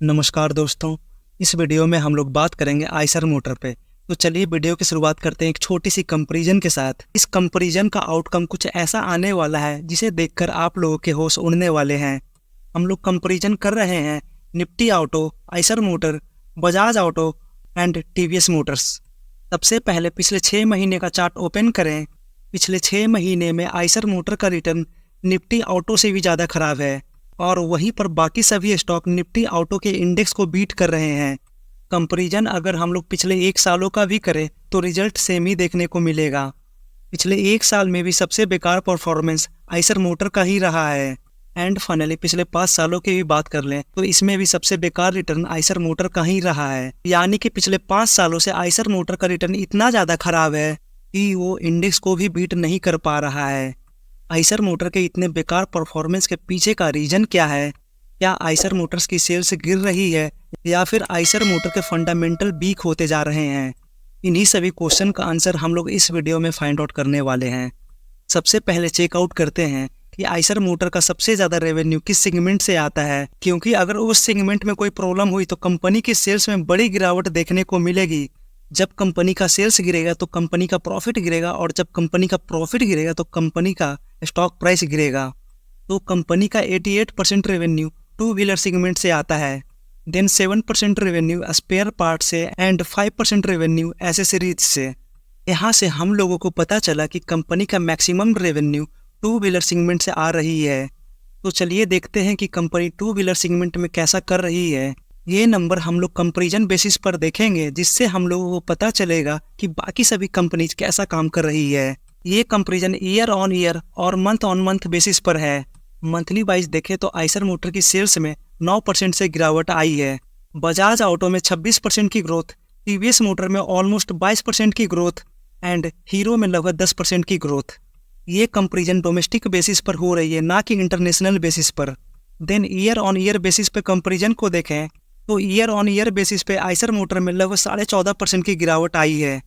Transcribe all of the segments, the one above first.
नमस्कार दोस्तों। इस वीडियो में हम लोग बात करेंगे आइसर मोटर पे। तो चलिए वीडियो की शुरुआत करते हैं एक छोटी सी कंपैरिजन के साथ। इस कंपैरिजन का आउटकम कुछ ऐसा आने वाला है जिसे देखकर आप लोगों के होश उड़ने वाले हैं। हम लोग कंपैरिजन कर रहे हैं Nifty auto, Eicher motor, Bajaj auto and TVS Motors. सबसे पहले पिछले 6 महीने का चार्ट ओपन करें। पिछले 6 महीने में आइसर मोटर का रिटर्न निफ्टी ऑटो से भी ज़्यादा खराब है और वहीं पर बाकी सभी स्टॉक निफ्टी ऑटो के इंडेक्स को बीट कर रहे हैं। कंपैरिजन अगर हम लोग पिछले 1 सालों का भी करें तो रिजल्ट सेम ही देखने को मिलेगा। पिछले 1 साल में भी सबसे बेकार परफॉर्मेंस आइसर मोटर का ही रहा है। एंड फाइनली पिछले 5 सालों की भी बात कर लें तो इसमें भी सबसे बेकार रिटर्न आइसर मोटर का ही रहा है। यानी कि पिछले 5 सालों से आइसर मोटर का रिटर्न इतना ज़्यादा खराब है कि वो इंडेक्स को भी बीट नहीं कर पा रहा है। आइसर मोटर के इतने बेकार परफॉर्मेंस के पीछे का रीजन क्या है? क्या आइसर मोटर्स की सेल्स गिर रही है या फिर आइसर मोटर के फंडामेंटल वीक होते जा रहे हैं? इन्हीं सभी क्वेश्चन का आंसर हम लोग इस वीडियो में फाइंड आउट करने वाले हैं। सबसे पहले चेकआउट करते हैं कि आइसर मोटर का सबसे ज़्यादा रेवेन्यू किस सेगमेंट से आता है, क्योंकि अगर उस सेगमेंट में कोई प्रॉब्लम हुई तो कंपनी की सेल्स में बड़ी गिरावट देखने को मिलेगी। जब कंपनी का सेल्स गिरेगा तो कंपनी का प्रॉफिट गिरेगा और जब कंपनी का प्रॉफिट गिरेगा तो कंपनी का स्टॉक प्राइस गिरेगा। तो कंपनी का 88% रेवेन्यू टू व्हीलर सेगमेंट से आता है, देन 7% रेवेन्यू स्पेयर पार्ट से एंड 5% रेवेन्यू एसेसरीज से। यहाँ से हम लोगों को पता चला कि कंपनी का maximum revenue two wheeler segment से आ रही है। तो चलिए देखते हैं कि कंपनी टू व्हीलर सेगमेंट में कैसा कर रही है। ये नंबर हम लोग कंपैरिजन बेसिस पर देखेंगे जिससे हम लोगों को पता चलेगा कि बाकी सभी कंपनीज कैसा काम कर रही है। ये कंपैरिजन ईयर ऑन ईयर और मंथ ऑन मंथ बेसिस पर है। मंथली वाइज देखें तो आइसर मोटर की सेल्स में 9% से गिरावट आई है। बजाज ऑटो में 26% की ग्रोथ, टीवीएस मोटर में ऑलमोस्ट 22% की ग्रोथ एंड हीरो में लगभग 10% की ग्रोथ। ये कंपैरिजन डोमेस्टिक बेसिस पर हो रही है, ना कि इंटरनेशनल बेसिस पर। Then year on year basis पे कंपैरिजन को देखें तो ईयर ऑन ईयर बेसिस पे आइसर मोटर में लगभग 14.5% की गिरावट आई है।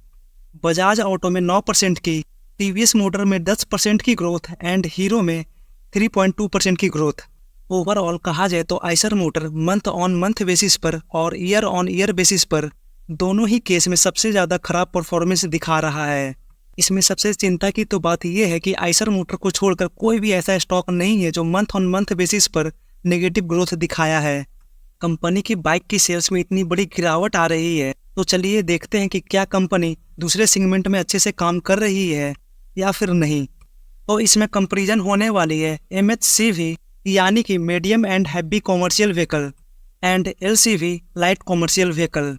बजाज ऑटो में 9% की, टीवीएस मोटर में 10% की ग्रोथ एंड हीरो में 3.2% की ग्रोथ। ओवरऑल कहा जाए तो Eicher motor month on month basis पर और ईयर ऑन ईयर बेसिस पर दोनों ही केस में सबसे ज़्यादा खराब परफॉर्मेंस दिखा रहा है। इसमें सबसे चिंता की तो बात यह है कि आइसर मोटर को छोड़कर कोई भी ऐसा स्टॉक नहीं है जो मंथ ऑन मंथ बेसिस पर नेगेटिव ग्रोथ दिखाया है। कंपनी की बाइक की सेल्स में इतनी बड़ी गिरावट आ रही है तो चलिए देखते हैं कि क्या कंपनी दूसरे सेगमेंट में अच्छे से काम कर रही है या फिर नहीं। तो इसमें कंपैरिजन होने वाली है MHCV यानी कि medium and heavy commercial vehicle and LCV light commercial vehicle.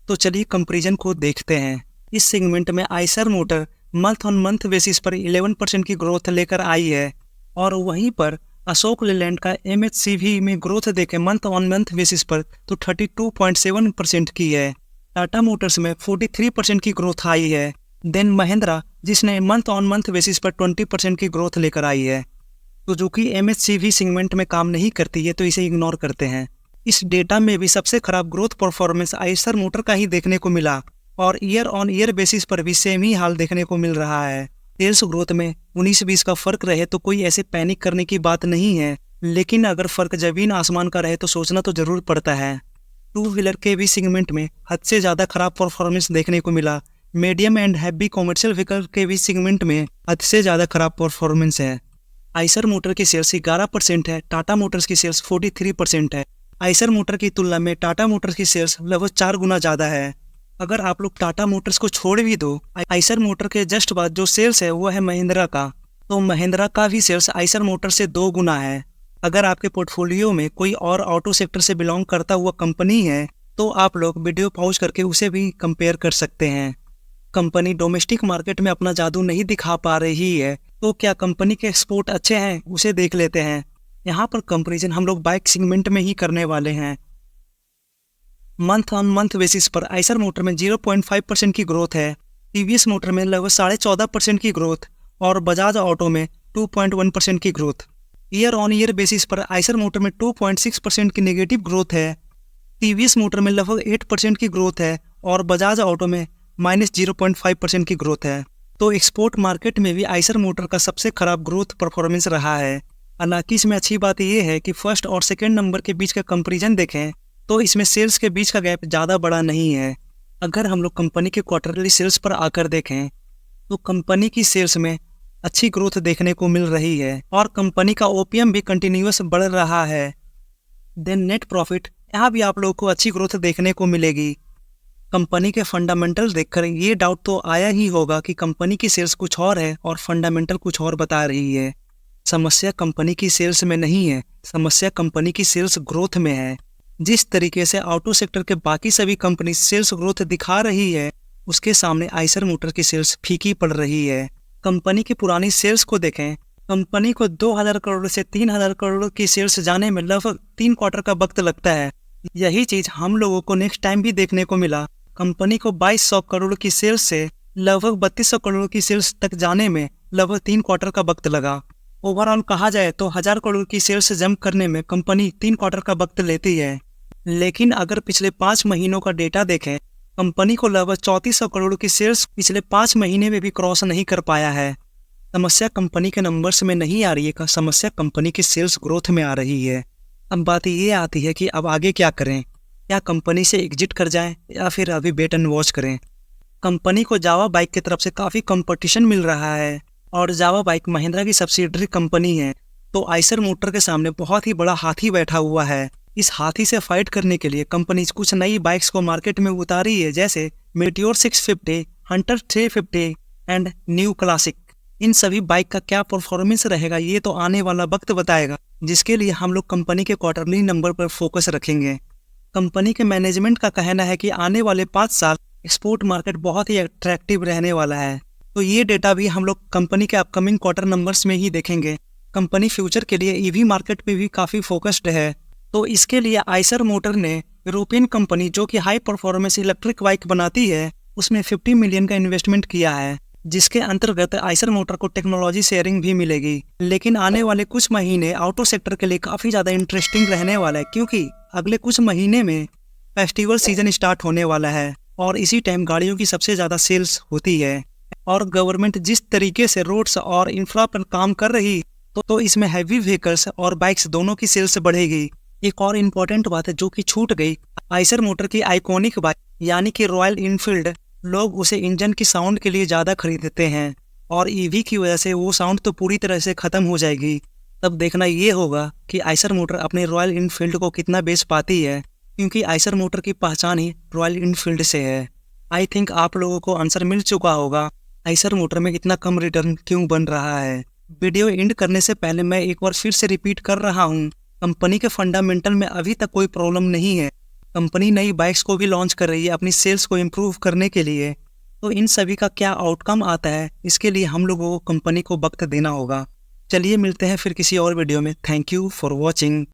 तो चलिए कंपैरिजन को देखते हैं। इस सेगमेंट में Eicher motor month on month basis पर 11% की ग्रोथ लेकर आई है और वहीं पर अशोक लेलैंड का MHCV में ग्रोथ देखें मंथ ऑन मंथ बेसिस पर तो 32.7% की है। टाटा मोटर्स में 43% की ग्रोथ आई है। देन महिंद्रा जिसने मंथ ऑन मंथ बेसिस पर 20% की ग्रोथ लेकर आई है। तो जो कि MHCV सेगमेंट में काम नहीं करती है तो इसे इग्नोर करते हैं। इस डेटा में भी सबसे खराब ग्रोथ परफॉर्मेंस आइसर मोटर का ही देखने को मिला और ईयर ऑन ईयर बेसिस पर भी सेम ही हाल देखने को मिल रहा है। सेल्स ग्रोथ में 19-20 का फर्क रहे तो कोई ऐसे पैनिक करने की बात नहीं है, लेकिन अगर फर्क जमीन आसमान का रहे तो सोचना तो जरूर पड़ता है। टू व्हीलर के भी सेगमेंट में हद से ज़्यादा खराब परफॉर्मेंस देखने को मिला। Medium and heavy commercial vehicle के भी सेगमेंट में हद से ज़्यादा खराब परफॉर्मेंस है। आइसर मोटर की सेल्स 11% है, टाटा मोटर्स की सेल्स 43% है। आइसर मोटर की तुलना में टाटा मोटर्स की सेल्स लगभग 4 गुना ज़्यादा है। अगर आप लोग टाटा मोटर्स को छोड़ भी दो, आइसर मोटर के जस्ट बाद जो सेल्स है वो है महिंद्रा का, तो महिंद्रा का भी सेल्स आइसर मोटर से 2 गुना है। अगर आपके पोर्टफोलियो में कोई और ऑटो सेक्टर से बिलोंग करता हुआ कंपनी है तो आप लोग वीडियो पॉज करके उसे भी कंपेयर कर सकते हैं। कंपनी डोमेस्टिक मार्केट में अपना जादू नहीं दिखा पा रही है तो क्या कंपनी के एक्सपोर्ट अच्छे हैं उसे देख लेते हैं। यहाँ पर कंपैरिजन हम लोग बाइक सेगमेंट में ही करने वाले हैं। मंथ ऑन मंथ बेसिस पर आइसर मोटर में 0.5% की ग्रोथ है, टीवीएस मोटर में लगभग 14.5% की ग्रोथ और बजाज ऑटो में 2.1% की growth. Year on year basis पर आइसर मोटर में 2.6% की नेगेटिव ग्रोथ है, टीवीएस मोटर में लगभग 8% की ग्रोथ है और बजाज ऑटो में -0.5% की ग्रोथ है। तो एक्सपोर्ट मार्केट में भी आइसर मोटर का सबसे खराब ग्रोथ परफॉर्मेंस रहा है। हालांकि इसमें अच्छी बात यह है कि फर्स्ट और सेकेंड नंबर के बीच का कंपैरिजन देखें तो इसमें सेल्स के बीच का गैप ज़्यादा बड़ा नहीं है। अगर हम लोग कंपनी के क्वार्टरली सेल्स पर आकर देखें तो कंपनी की सेल्स में अच्छी ग्रोथ देखने को मिल रही है और कंपनी का ओपीएम भी कंटिन्यूअस बढ़ रहा है। देन नेट प्रॉफिट, यहाँ भी आप लोगों को अच्छी ग्रोथ देखने को मिलेगी। कंपनी के फंडामेंटल देखकर ये डाउट तो आया ही होगा कि कंपनी की सेल्स कुछ और है और फंडामेंटल कुछ और बता रही है। समस्या कंपनी की सेल्स में नहीं है, समस्या कंपनी की सेल्स ग्रोथ में है। जिस तरीके से ऑटो सेक्टर के बाकी सभी कंपनी सेल्स ग्रोथ दिखा रही है, उसके सामने आइसर मोटर की सेल्स फीकी पड़ रही है। कंपनी की पुरानी सेल्स को देखें, कंपनी को 2000 करोड़ से 3000 करोड़ की सेल्स जाने में लगभग 3 क्वार्टर का वक्त लगता है। यही चीज हम लोगों को नेक्स्ट टाइम भी देखने को मिला। कंपनी को 2200 करोड़ की सेल्स से लगभग 3200 करोड़ की सेल्स तक जाने में लगभग 3 क्वार्टर का वक्त लगा। ओवरऑल कहा जाए तो 1000 करोड़ की सेल्स जंप करने में कंपनी 3 क्वार्टर का वक्त लेती है। लेकिन अगर पिछले 5 महीनों का डेटा देखें, कंपनी को लगभग 3400 करोड़ की सेल्स पिछले 5 महीने में भी क्रॉस नहीं कर पाया है। समस्या कंपनी के नंबर्स में नहीं आ रही है, समस्या कंपनी की सेल्स ग्रोथ में आ रही है। अब बात ये आती है कि अब आगे क्या करें, क्या कंपनी से एग्जिट कर जाएं या फिर अभी वेट एंड वॉच करें। कंपनी को जावा बाइक की तरफ से काफ़ी कंपटीशन मिल रहा है और जावा बाइक महिंद्रा की सब्सिडरी कंपनी है, तो आइसर मोटर के सामने बहुत ही बड़ा हाथी बैठा हुआ है। इस हाथी से फाइट करने के लिए कंपनी कुछ नई बाइक्स को मार्केट में उतारी है, जैसे Meteor 650, Hunter 350 and new classic. इन सभी बाइक का क्या परफॉर्मेंस रहेगा ये तो आने वाला वक्त बताएगा, जिसके लिए हम लोग कंपनी के क्वार्टरली नंबर पर फोकस रखेंगे। कंपनी के मैनेजमेंट का कहना है कि आने वाले 5 साल एक्सपोर्ट मार्केट बहुत ही अट्रैक्टिव रहने वाला है, तो ये डेटा भी हम लोग कंपनी के अपकमिंग क्वार्टर नंबर्स में ही देखेंगे। कंपनी फ्यूचर के लिए ईवी मार्केट पे भी काफ़ी फोकस्ड है, तो इसके लिए आइसर मोटर ने यूरोपियन कंपनी जो कि हाई परफॉर्मेंस इलेक्ट्रिक बाइक बनाती है, उसमें 50 मिलियन का इन्वेस्टमेंट किया है, जिसके अंतर्गत आइसर मोटर को टेक्नोलॉजी शेयरिंग भी मिलेगी। लेकिन आने वाले कुछ महीने ऑटो सेक्टर के लिए काफ़ी ज़्यादा इंटरेस्टिंग रहने वाला है, क्योंकि अगले कुछ महीने में फेस्टिवल सीजन स्टार्ट होने वाला है और इसी टाइम गाड़ियों की सबसे ज़्यादा सेल्स होती है। और गवर्नमेंट जिस तरीके से रोड्स और इंफ्रा पर काम कर रही, तो इसमें हैवी व्हीकल्स और बाइक्स दोनों की सेल्स बढ़ेगी। एक और इम्पोर्टेंट बात है जो कि छूट गई, आइसर मोटर की आइकॉनिक बाइक यानी कि रॉयल इनफील्ड, लोग उसे इंजन की साउंड के लिए ज़्यादा खरीदते हैं और ईवी की वजह से वो साउंड तो पूरी तरह से ख़त्म हो जाएगी। तब देखना ये होगा कि आइसर मोटर अपने रॉयल इनफील्ड को कितना बेच पाती है, क्योंकि आइसर मोटर की पहचान ही रॉयल इनफील्ड से है। आई थिंक आप लोगों को आंसर मिल चुका होगा आइसर मोटर में इतना कम रिटर्न क्यों बन रहा है। वीडियो एंड करने से पहले मैं एक बार फिर से रिपीट कर रहा हूँ, कंपनी के फंडामेंटल में अभी तक कोई प्रॉब्लम नहीं है। कंपनी नई बाइक्स को भी लॉन्च कर रही है अपनी सेल्स को इम्प्रूव करने के लिए, तो इन सभी का क्या आउटकम आता है इसके लिए हम लोगों को कंपनी को वक्त देना होगा। चलिए मिलते हैं फिर किसी और वीडियो में। Thank you for watching.